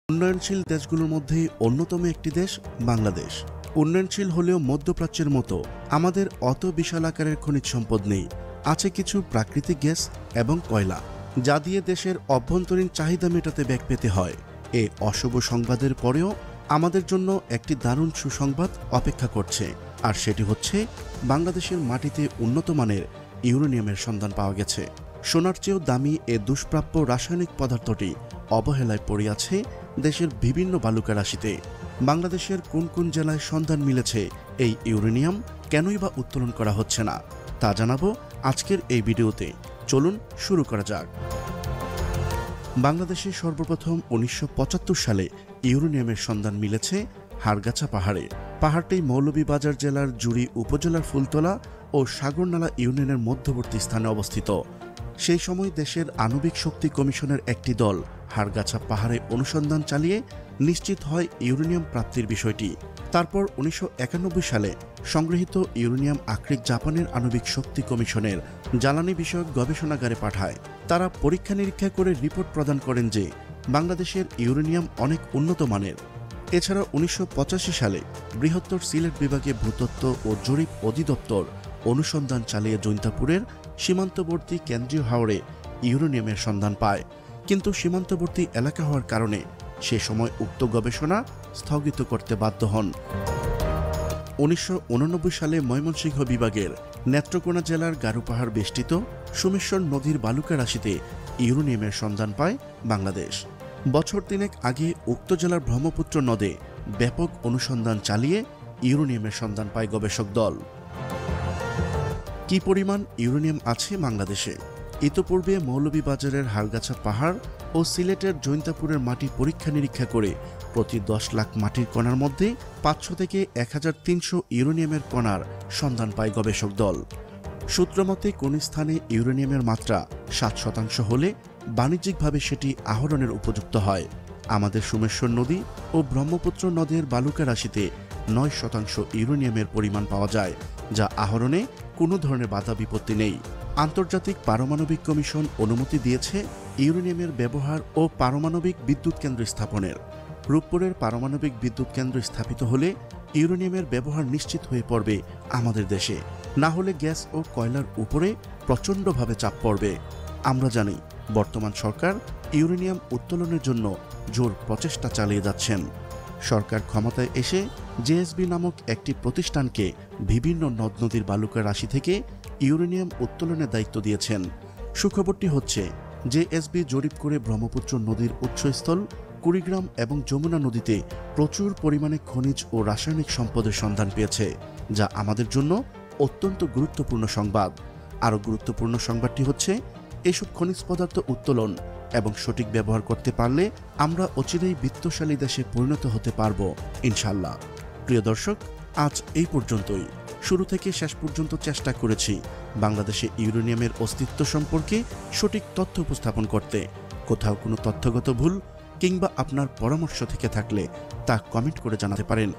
উন্নয়নশীল দেশগুলোর মধ্যে অন্যতম একটি দেশ বাংলাদেশ। উন্নয়নশীল হলেও মধ্যপ্রাচ্যের মতো আমাদের অত বিশাল আকারের খনিজ সম্পদ নেই। আছে কিছু প্রাকৃতিক গ্যাস এবং কয়লা, যা দিয়ে দেশের অভ্যন্তরীণ চাহিদা মেটাতে ব্যাগ পেতে হয়। এই অশুভ সংবাদের পরেও আমাদের জন্য একটি দারুণ সুসংবাদ অপেক্ষা করছে, আর সেটি হচ্ছে বাংলাদেশের মাটিতে উন্নত মানের ইউরেনিয়ামের সন্ধান পাওয়া গেছে। সোনার চেয়েও দামি এ দুষ্প্রাপ্য রাসায়নিক পদার্থটি অবহেলায় পড়ে আছে দেশের বিভিন্ন বালুকা রাশিতে। বাংলাদেশের কোন কোন জেলায় সন্ধান মিলেছে এই ইউরেনিয়াম, কেনই বা উত্তোলন করা হচ্ছে না, তা জানাবো আজকের এই ভিডিওতে। চলুন শুরু করা যাক। বাংলাদেশে সর্বপ্রথম 1975 সালে ইউরেনিয়ামের সন্ধান মিলেছে হাড়গাছা পাহাড়ে। পাহাড়টি মৌলভীবাজার জেলার জুড়ি উপজেলার ফুলতলা ও সাগরনালা ইউনিয়নের মধ্যবর্তী স্থানে অবস্থিত। সেই সময় দেশের আণবিক শক্তি কমিশনের একটি দল হাড়গাছা পাহাড়ে অনুসন্ধান চালিয়ে নিশ্চিত হয় ইউরেনিয়াম প্রাপ্তির বিষয়টি। তারপর 1991 সালে সংগৃহীত ইউরেনিয়াম আকরিক জাপানের আণবিক শক্তি কমিশনের জ্বালানি বিষয়ক গবেষণাগারে পাঠায়। তারা পরীক্ষা নিরীক্ষা করে রিপোর্ট প্রদান করেন যে বাংলাদেশের ইউরেনিয়াম অনেক উন্নত মানের। এছাড়া 1985 সালে বৃহত্তর সিলেট বিভাগে ভূতত্ত্ব ও জরিপ অধিদপ্তর অনুসন্ধান চালিয়ে জৈন্তাপুরের সীমান্তবর্তী কেন্দ্রীয় হাওরে ইউরেনিয়ামের সন্ধান পায়, কিন্তু সীমান্তবর্তী এলাকা হওয়ার কারণে সে সময় উক্ত গবেষণা স্থগিত করতে বাধ্য হন। 1989 সালে ময়মনসিংহ বিভাগের নেত্রকোনা জেলার গারুপাহাড় বেষ্টিত সোমেশ্বর নদীর বালুকা রাশিতে ইউরেনিয়ামের সন্ধান পায় বাংলাদেশ। বছর তিনেক আগে উক্ত জেলার ব্রহ্মপুত্র নদে ব্যাপক অনুসন্ধান চালিয়ে ইউরেনিয়ামের সন্ধান পায় গবেষক দল। কি পরিমাণ ইউরেনিয়াম আছে বাংলাদেশে? ইতোপূর্বে মৌলভীবাজারের হাড়গাছা পাহাড় ও সিলেটের জৈন্তাপুরের মাটি পরীক্ষা নিরীক্ষা করে প্রতি 10 লাখ মাটির কণার মধ্যে 500 থেকে 1300 ইউরেনিয়ামের কণার সন্ধান পায় গবেষক দল। সূত্রমতে কোন স্থানে ইউরেনিয়ামের মাত্রা 7% হলে বাণিজ্যিকভাবে সেটি আহরণের উপযুক্ত হয়। আমাদের সোমেশ্বর নদী ও ব্রহ্মপুত্র নদের বালুকা রাশিতে 9% ইউরেনিয়ামের পরিমাণ পাওয়া যায়, যা আহরণে কোনো ধরনের বাধা বিপত্তি নেই। আন্তর্জাতিক পারমাণবিক কমিশন অনুমতি দিয়েছে ইউরেনিয়ামের ব্যবহার ও পারমাণবিক বিদ্যুৎ কেন্দ্র স্থাপনের। রূপপুরের পারমাণবিক বিদ্যুৎ কেন্দ্র স্থাপিত হলে ইউরেনিয়ামের ব্যবহার নিশ্চিত হয়ে পড়বে আমাদের দেশে, না হলে গ্যাস ও কয়লার উপরে প্রচণ্ডভাবে চাপ পড়বে। আমরা জানি বর্তমান সরকার ইউরেনিয়াম উত্তোলনের জন্য জোর প্রচেষ্টা চালিয়ে যাচ্ছেন। সরকার ক্ষমতায় এসে জেএসবি নামক একটি প্রতিষ্ঠানকে বিভিন্ন নদ নদীর বালুকা রাশি থেকে ইউরেনিয়াম উত্তোলনের দায়িত্ব দিয়েছেন। সুখবরটি হচ্ছে জেএসবি জরিপ করে ব্রহ্মপুত্র নদীর উৎসস্থল কুড়িগ্রাম এবং যমুনা নদীতে প্রচুর পরিমাণে খনিজ ও রাসায়নিক সম্পদের সন্ধান পেয়েছে, যা আমাদের জন্য অত্যন্ত গুরুত্বপূর্ণ সংবাদ। আরও গুরুত্বপূর্ণ সংবাদটি হচ্ছে এসব খনিজ পদার্থ উত্তোলন এবং সঠিক ব্যবহার করতে পারলে আমরা অচিরেই বিত্তশালী দেশে পরিণত হতে পারব ইনশাল্লাহ। প্রিয় দর্শক, আজ এই পর্যন্তই। শুরু থেকে শেষ পর্যন্ত চেষ্টা করেছি বাংলাদেশে ইউরেনিয়ামের অস্তিত্ব সম্পর্কে সঠিক তথ্য উপস্থাপন করতে। কোথাও কোনো তথ্যগত ভুল কিংবা আপনার পরামর্শ থেকে থাকলে তা কমেন্ট করে জানাতে পারেন।